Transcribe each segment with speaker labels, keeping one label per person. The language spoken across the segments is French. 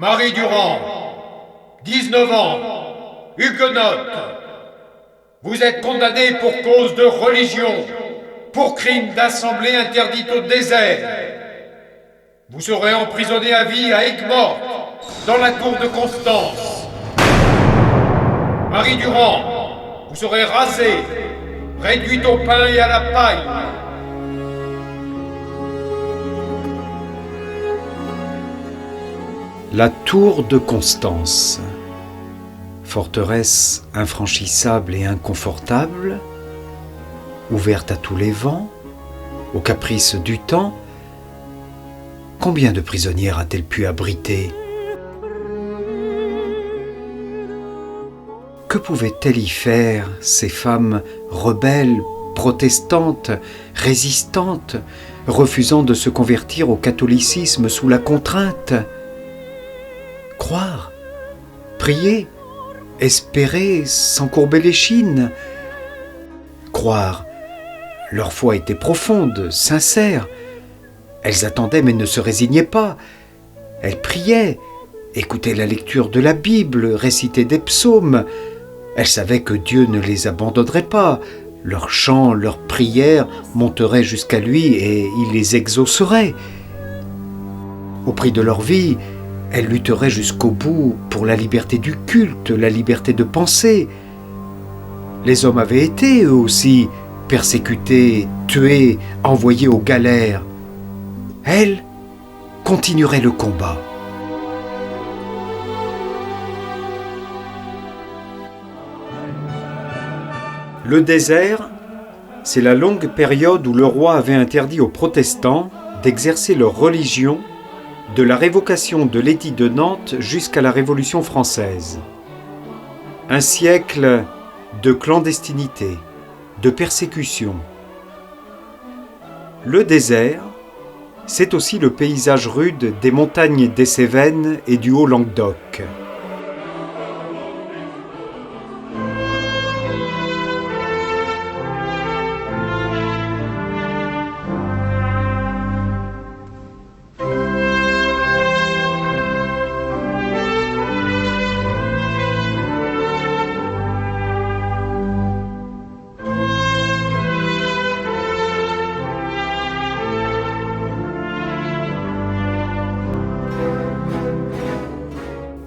Speaker 1: Marie Durand, 19 ans, huguenote. Vous êtes condamnée pour cause de religion, pour crime d'assemblée interdite au désert. Vous serez emprisonnée à vie à Aigues-Mortes, dans la cour de Constance. Marie Durand, vous serez rasée, réduite au pain et à la paille.
Speaker 2: La tour de Constance. Forteresse infranchissable et inconfortable, ouverte à tous les vents, aux caprices du temps. Combien de prisonnières a-t-elle pu abriter? Que pouvaient-elles y faire, ces femmes rebelles, protestantes, résistantes, refusant de se convertir au catholicisme sous la contrainte? Croire, prier, espérer sans courber l'échine. Croire, leur foi était profonde, sincère. Elles attendaient mais ne se résignaient pas. Elles priaient, écoutaient la lecture de la Bible, récitaient des psaumes. Elles savaient que Dieu ne les abandonnerait pas. Leurs chants, leurs prières monteraient jusqu'à lui et il les exaucerait. Au prix de leur vie, elles lutteraient jusqu'au bout pour la liberté du culte, la liberté de penser. Les hommes avaient été, eux aussi, persécutés, tués, envoyés aux galères. Elles continueraient le combat. Le désert, c'est la longue période où le roi avait interdit aux protestants d'exercer leur religion de la révocation de l'édit de Nantes jusqu'à la Révolution française. Un siècle de clandestinité, de persécution. Le désert, c'est aussi le paysage rude des montagnes des Cévennes et du Haut-Languedoc.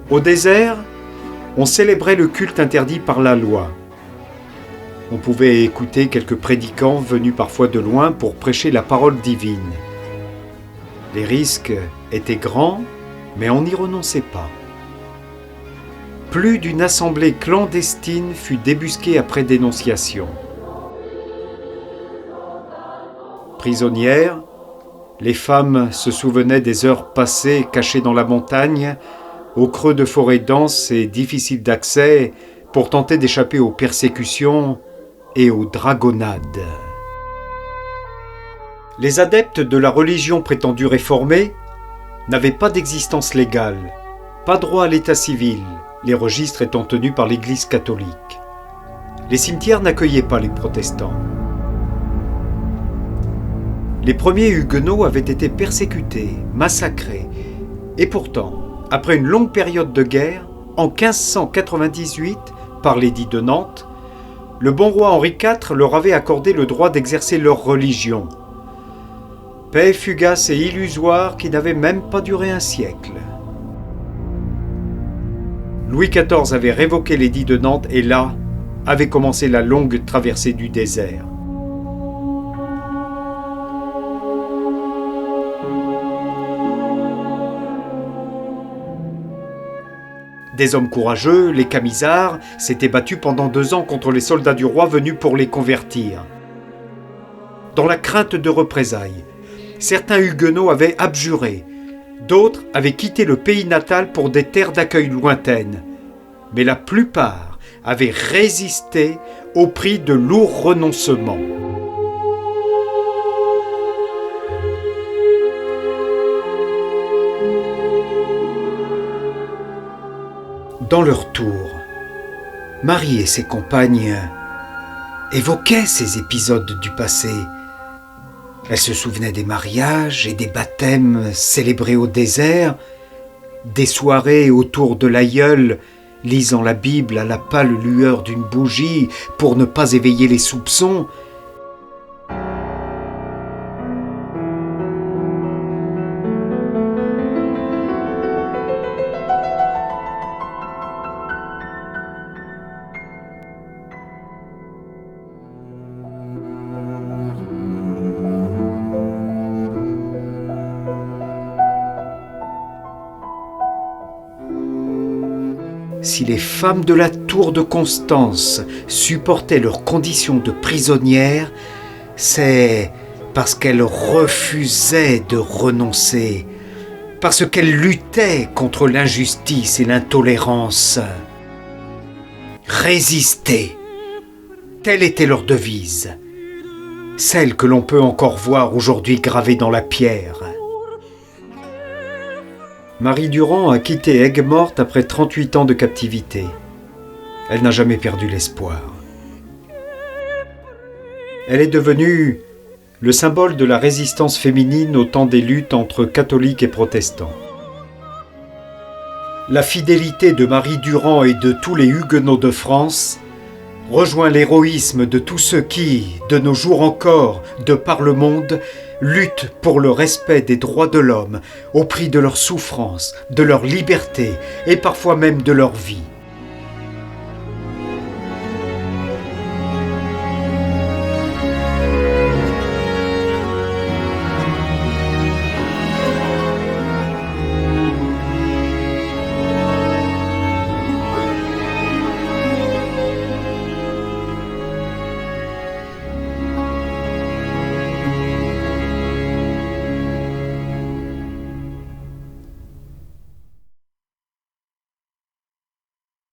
Speaker 2: Au désert, on célébrait le culte interdit par la loi. On pouvait écouter quelques prédicants venus parfois de loin pour prêcher la parole divine. Les risques étaient grands, mais on n'y renonçait pas. Plus d'une assemblée clandestine fut débusquée après dénonciation. Prisonnières, les femmes se souvenaient des heures passées cachées dans la montagne, au creux de forêts denses et difficiles d'accès, pour tenter d'échapper aux persécutions et aux dragonnades. Les adeptes de la religion prétendue réformée n'avaient pas d'existence légale, pas droit à l'état civil, les registres étant tenus par l'Église catholique. Les cimetières n'accueillaient pas les protestants. Les premiers huguenots avaient été persécutés, massacrés, et pourtant, après une longue période de guerre, en 1598, par l'édit de Nantes, le bon roi Henri IV leur avait accordé le droit d'exercer leur religion. Paix fugace et illusoire qui n'avait même pas duré un siècle. Louis XIV avait révoqué l'édit de Nantes et là avait commencé la longue traversée du désert. Des hommes courageux, les Camisards, s'étaient battus pendant 2 ans contre les soldats du roi venus pour les convertir. Dans la crainte de représailles, certains huguenots avaient abjuré, d'autres avaient quitté le pays natal pour des terres d'accueil lointaines, mais la plupart avaient résisté au prix de lourds renoncements. Dans leur tour, Marie et ses compagnes évoquaient ces épisodes du passé. Elles se souvenaient des mariages et des baptêmes célébrés au désert, des soirées autour de l'aïeul, lisant la Bible à la pâle lueur d'une bougie pour ne pas éveiller les soupçons. Si les femmes de la tour de Constance supportaient leurs conditions de prisonnières, c'est parce qu'elles refusaient de renoncer, parce qu'elles luttaient contre l'injustice et l'intolérance. Résister, telle était leur devise, celle que l'on peut encore voir aujourd'hui gravée dans la pierre. Marie Durand a quitté Aigues-Mortes après 38 ans de captivité. Elle n'a jamais perdu l'espoir. Elle est devenue le symbole de la résistance féminine au temps des luttes entre catholiques et protestants. La fidélité de Marie Durand et de tous les Huguenots de France rejoint l'héroïsme de tous ceux qui, de nos jours encore, de par le monde, luttent pour le respect des droits de l'homme au prix de leur souffrance, de leur liberté et parfois même de leur vie.